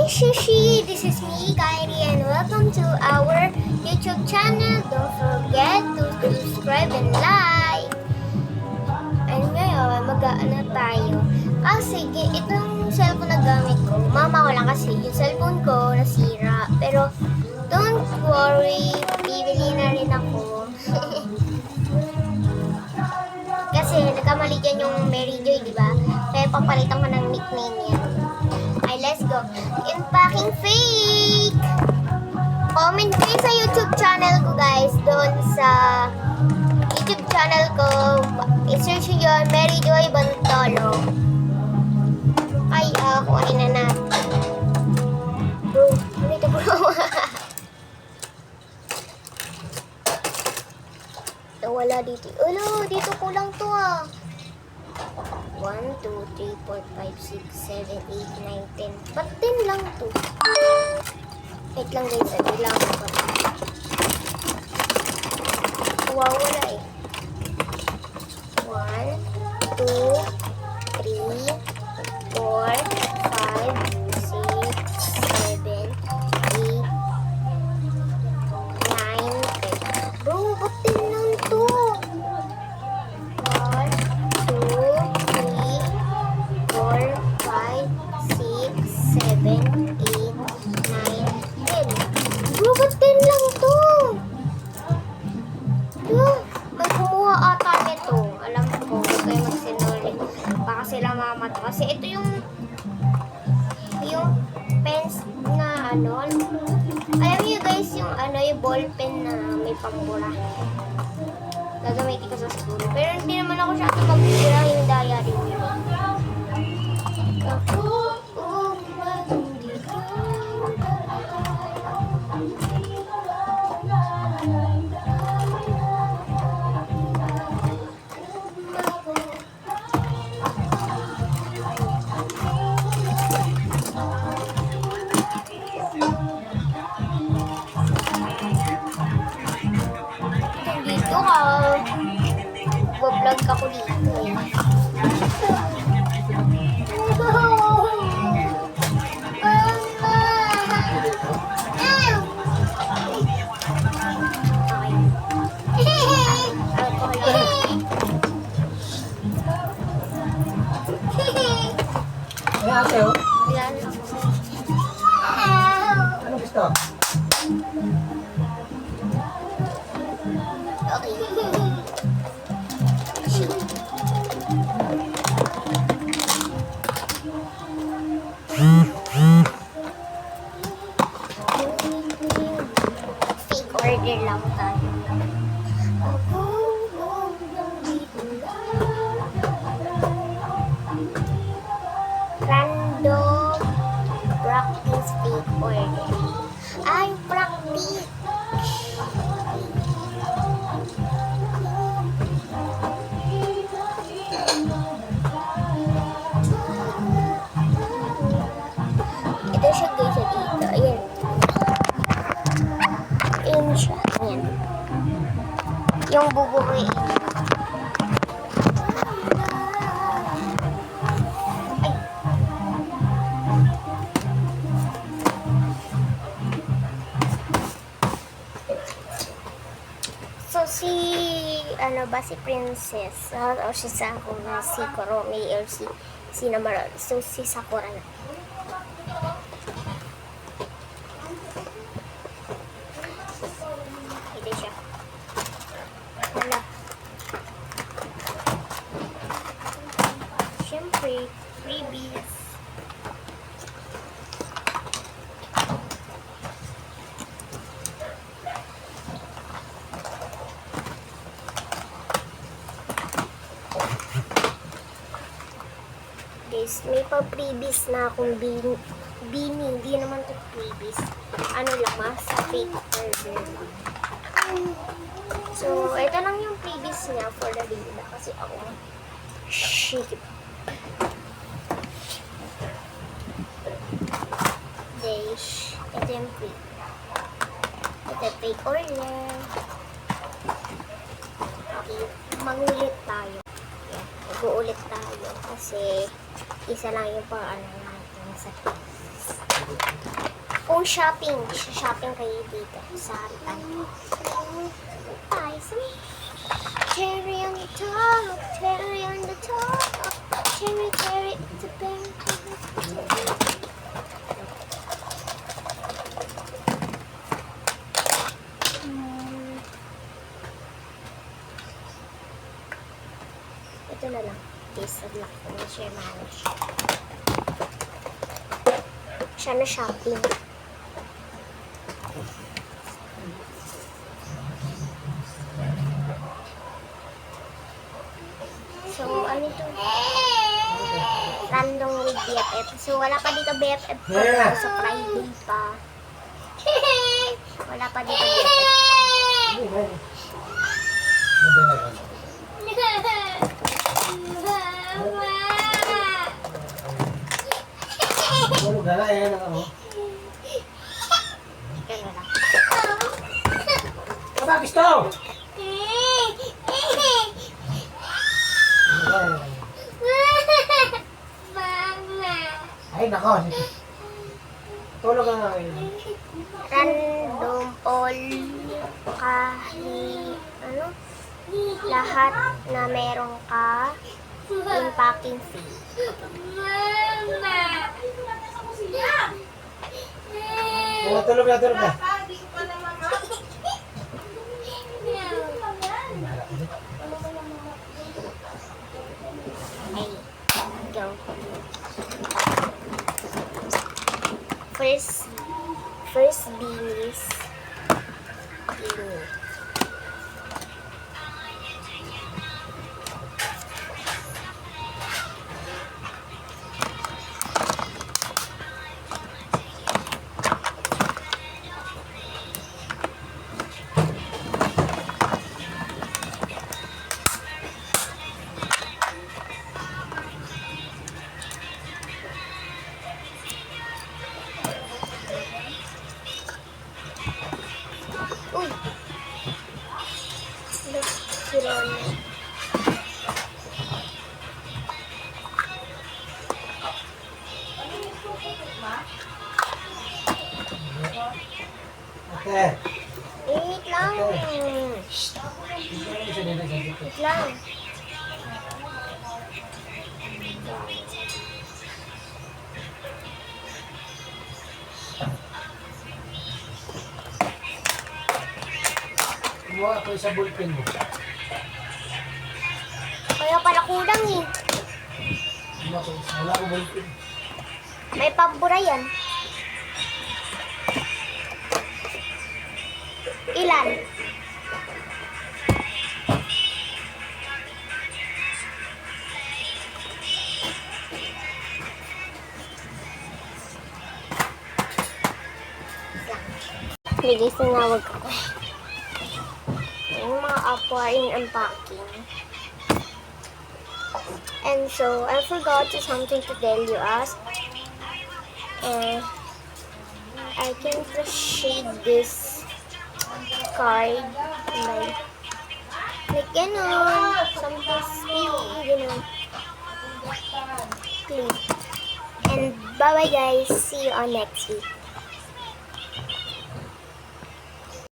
Sushi! This is me, Kyrie, and welcome to our YouTube channel. Don't forget to subscribe and like. And ngayon, mag-aano tayo. Kasi itong cellphone na gamit ko, mama ko lang kasi yung cellphone ko nasira. Pero don't worry, bibili na rin ako. Kasi nagkamali dyan yung Mary Joy, di ba? Kaya papalitan ko ng nickname yan. Ay, let's go. Unpacking fake! Comment kayo sa YouTube channel ko, guys. Doon sa YouTube channel ko, i-search nyo yun, Mary Joy Bantolo. Ay, kuhain na natin. Bro, ano ito, bro? Wala dito. Ulo, dito kulang to ah. 1, 2, 3, 4, 5, 6, 7, 8, 9, 10. Ba't 10 lang to? Wait lang guys, bilang ko. Wow, wala eh. 1, 2, 3, 4, 5, 6, 7, 8, 9, 10. Bro, ba't 10 lang to? 1, 2, 3, 4, 5, 6, 7, 8, 9, 10. Bro, ba't 10 lang to? May kumuha ata nito. Alam ko, huwag kayo magsinungaling. Baka sila mamata. Kasi ito yung pens na ano. Alam niyo guys, yung ball pen na may pambura. Gagamitin ko sa school. Pero hindi naman ako siya magbira yung diary niya. Dito ka. Vlog ako dito eh. Yan. Ano gusto? Okay. Fake order lang tayo. Random practice fake order. Ay, practice. Ito siya guys dito. Ayan. Ayan siya. Ayan. Yung bubuhay. So, si Princess, o si Sakura, si Kurome, or si Namaral. So, si Sakura na. Ito siya. Wala. Siyempre, freebies. Guys, may pa-freebies na akong bini. Hindi naman to freebies. Ano lang, sa fake order. So, ito lang yung freebies niya for the day na kasi ako. Shit. Dash. Ito yung free. Ito fake order. Okay, mangulit tayo. Mag-uulit tayo kasi isa lang yung pang ano natin sa Kung shopping, shopping kayo dito sa Haritan. Cherry on the top, cherry on the top, cherry, cherry, it's a berry. Ito na lang. Taste of luck. Share manage. Siya na shopping. So, ano ito? Random with BFF. So, wala pa dito BFF ko na sa Friday pa. Wala pa dito BFF. Gala, yan ako. Kaya lang. Aba, gusto! Ay, nako. Tulog ka nga ngayon. Random all ano? Lahat na meron ka yung packing fee. Tulog na, tulog na. Ay, go. First beanies. Beanie. Uy! Look, si Ronnie. Ate. Wait lang. Wait lang. Kumuha ako sa bullpen mo. Kaya pala kulang eh. Wala ko bullpen. May pabura yan. Ilan? Hindi sinawag ako. Yung mga aquarium unpacking. And so, I forgot something to tell you as I can shade this card like ganon, something sticky, ganon. Clip. And bye bye guys, see you on next week.